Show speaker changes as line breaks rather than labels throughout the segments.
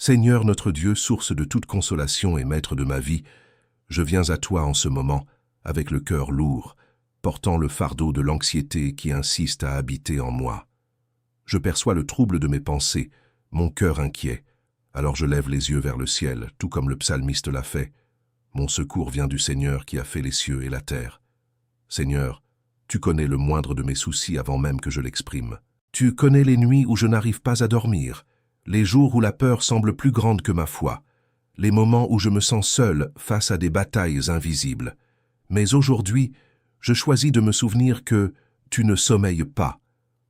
Seigneur notre Dieu, source de toute consolation et maître de ma vie, je viens à toi en ce moment, avec le cœur lourd, portant le fardeau de l'anxiété qui insiste à habiter en moi. Je perçois le trouble de mes pensées, mon cœur inquiet. Alors je lève les yeux vers le ciel, tout comme le psalmiste l'a fait. Mon secours vient du Seigneur qui a fait les cieux et la terre. Seigneur, tu connais le moindre de mes soucis avant même que je l'exprime. Tu connais les nuits où je n'arrive pas à dormir, les jours où la peur semble plus grande que ma foi, les moments où je me sens seul face à des batailles invisibles. Mais aujourd'hui, je choisis de me souvenir que tu ne sommeilles pas,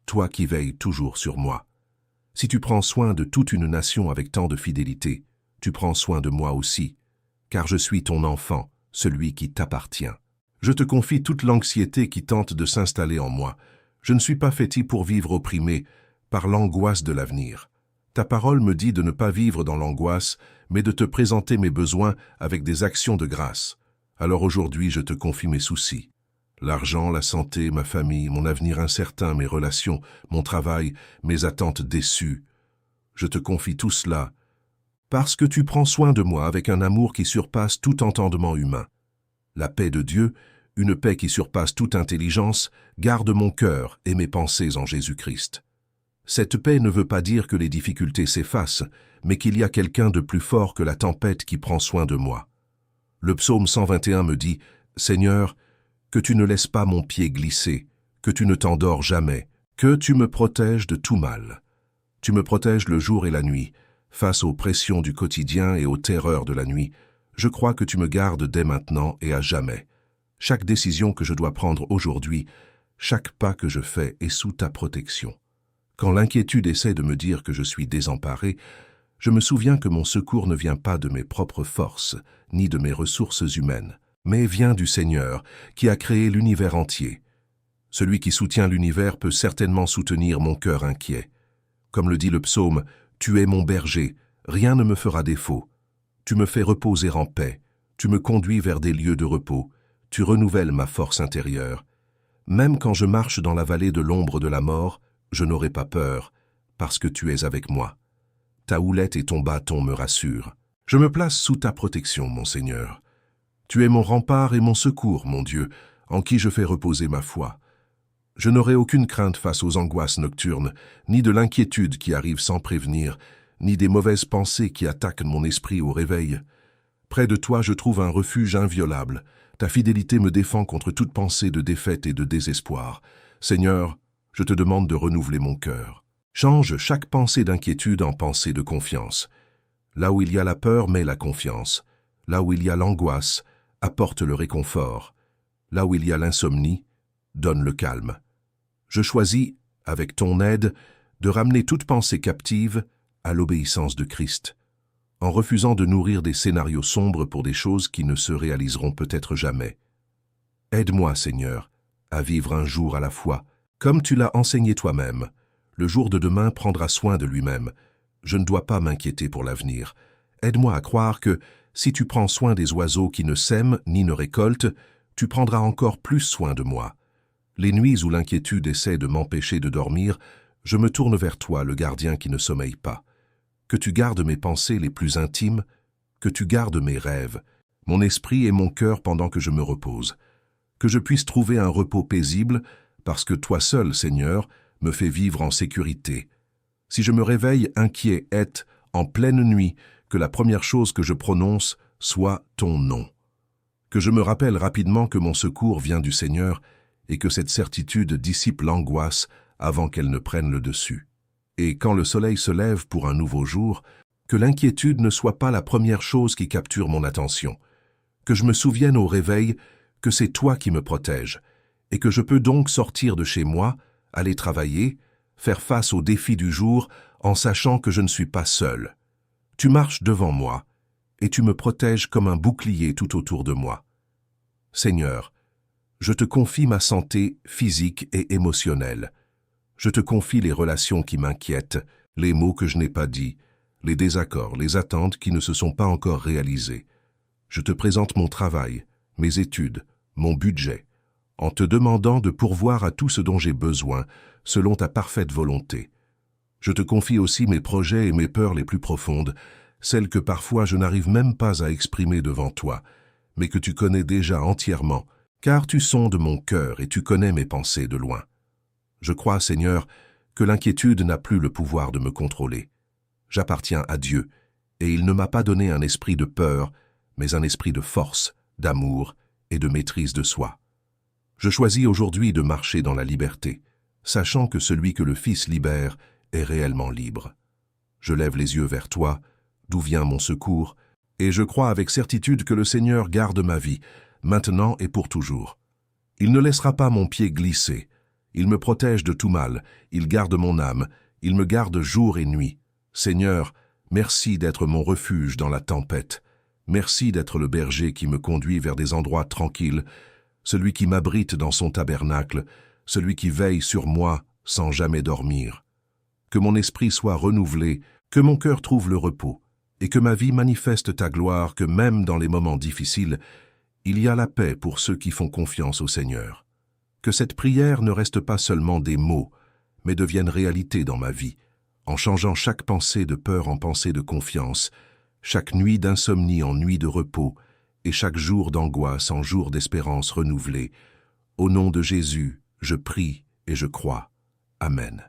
toi qui veilles toujours sur moi. Si tu prends soin de toute une nation avec tant de fidélité, tu prends soin de moi aussi, car je suis ton enfant, celui qui t'appartient. Je te confie toute l'anxiété qui tente de s'installer en moi. Je ne suis pas fait pour vivre opprimé par l'angoisse de l'avenir. Ta parole me dit de ne pas vivre dans l'angoisse, mais de te présenter mes besoins avec des actions de grâce. Alors aujourd'hui, je te confie mes soucis. L'argent, la santé, ma famille, mon avenir incertain, mes relations, mon travail, mes attentes déçues. Je te confie tout cela, parce que tu prends soin de moi avec un amour qui surpasse tout entendement humain. La paix de Dieu, une paix qui surpasse toute intelligence, garde mon cœur et mes pensées en Jésus-Christ. Cette paix ne veut pas dire que les difficultés s'effacent, mais qu'il y a quelqu'un de plus fort que la tempête qui prend soin de moi. Le psaume 121 me dit « Seigneur, que tu ne laisses pas mon pied glisser, que tu ne t'endors jamais, que tu me protèges de tout mal. Tu me protèges le jour et la nuit, face aux pressions du quotidien et aux terreurs de la nuit. Je crois que tu me gardes dès maintenant et à jamais. Chaque décision que je dois prendre aujourd'hui, chaque pas que je fais est sous ta protection. Quand l'inquiétude essaie de me dire que je suis désemparé, je me souviens que mon secours ne vient pas de mes propres forces, ni de mes ressources humaines, mais vient du Seigneur, qui a créé l'univers entier. Celui qui soutient l'univers peut certainement soutenir mon cœur inquiet. Comme le dit le psaume, « Tu es mon berger, rien ne me fera défaut. Tu me fais reposer en paix, tu me conduis vers des lieux de repos, tu renouvelles ma force intérieure. Même quand je marche dans la vallée de l'ombre de la mort, je n'aurai pas peur, parce que tu es avec moi. Ta houlette et ton bâton me rassurent. Je me place sous ta protection, mon Seigneur. Tu es mon rempart et mon secours, mon Dieu, en qui je fais reposer ma foi. Je n'aurai aucune crainte face aux angoisses nocturnes, ni de l'inquiétude qui arrive sans prévenir, ni des mauvaises pensées qui attaquent mon esprit au réveil. Près de toi, je trouve un refuge inviolable. Ta fidélité me défend contre toute pensée de défaite et de désespoir. Seigneur, je te demande de renouveler mon cœur. Change chaque pensée d'inquiétude en pensée de confiance. Là où il y a la peur, mets la confiance. Là où il y a l'angoisse, apporte le réconfort. Là où il y a l'insomnie, donne le calme. Je choisis, avec ton aide, de ramener toute pensée captive à l'obéissance de Christ, en refusant de nourrir des scénarios sombres pour des choses qui ne se réaliseront peut-être jamais. Aide-moi, Seigneur, à vivre un jour à la fois, comme tu l'as enseigné toi-même. Le jour de demain prendra soin de lui-même. Je ne dois pas m'inquiéter pour l'avenir. Aide-moi à croire que, si tu prends soin des oiseaux qui ne sèment ni ne récoltent, tu prendras encore plus soin de moi. Les nuits où l'inquiétude essaie de m'empêcher de dormir, je me tourne vers toi, le gardien qui ne sommeille pas. Que tu gardes mes pensées les plus intimes, que tu gardes mes rêves, mon esprit et mon cœur pendant que je me repose. Que je puisse trouver un repos paisible, parce que toi seul, Seigneur, me fais vivre en sécurité. Si je me réveille inquiet, en pleine nuit, que la première chose que je prononce soit ton nom. Que je me rappelle rapidement que mon secours vient du Seigneur et que cette certitude dissipe l'angoisse avant qu'elle ne prenne le dessus. Et quand le soleil se lève pour un nouveau jour, que l'inquiétude ne soit pas la première chose qui capture mon attention. Que je me souvienne au réveil que c'est toi qui me protèges et que je peux donc sortir de chez moi, aller travailler, faire face aux défis du jour en sachant que je ne suis pas seul. Tu marches devant moi et tu me protèges comme un bouclier tout autour de moi. Seigneur, je te confie ma santé physique et émotionnelle. Je te confie les relations qui m'inquiètent, les mots que je n'ai pas dits, les désaccords, les attentes qui ne se sont pas encore réalisées. Je te présente mon travail, mes études, mon budget, en te demandant de pourvoir à tout ce dont j'ai besoin, selon ta parfaite volonté. Je te confie aussi mes projets et mes peurs les plus profondes, celles que parfois je n'arrive même pas à exprimer devant toi, mais que tu connais déjà entièrement, car tu sondes mon cœur et tu connais mes pensées de loin. Je crois, Seigneur, que l'inquiétude n'a plus le pouvoir de me contrôler. J'appartiens à Dieu, et il ne m'a pas donné un esprit de peur, mais un esprit de force, d'amour et de maîtrise de soi. Je choisis aujourd'hui de marcher dans la liberté, sachant que celui que le Fils libère est réellement libre. Je lève les yeux vers toi, d'où vient mon secours, et je crois avec certitude que le Seigneur garde ma vie, maintenant et pour toujours. Il ne laissera pas mon pied glisser. Il me protège de tout mal, il garde mon âme, il me garde jour et nuit. Seigneur, merci d'être mon refuge dans la tempête. Merci d'être le berger qui me conduit vers des endroits tranquilles, celui qui m'abrite dans son tabernacle, celui qui veille sur moi sans jamais dormir. Que mon esprit soit renouvelé, que mon cœur trouve le repos, et que ma vie manifeste ta gloire, que même dans les moments difficiles, il y a la paix pour ceux qui font confiance au Seigneur. Que cette prière ne reste pas seulement des mots, mais devienne réalité dans ma vie, en changeant chaque pensée de peur en pensée de confiance, chaque nuit d'insomnie en nuit de repos, et chaque jour d'angoisse en jour d'espérance renouvelée. Au nom de Jésus, je prie et je crois. Amen.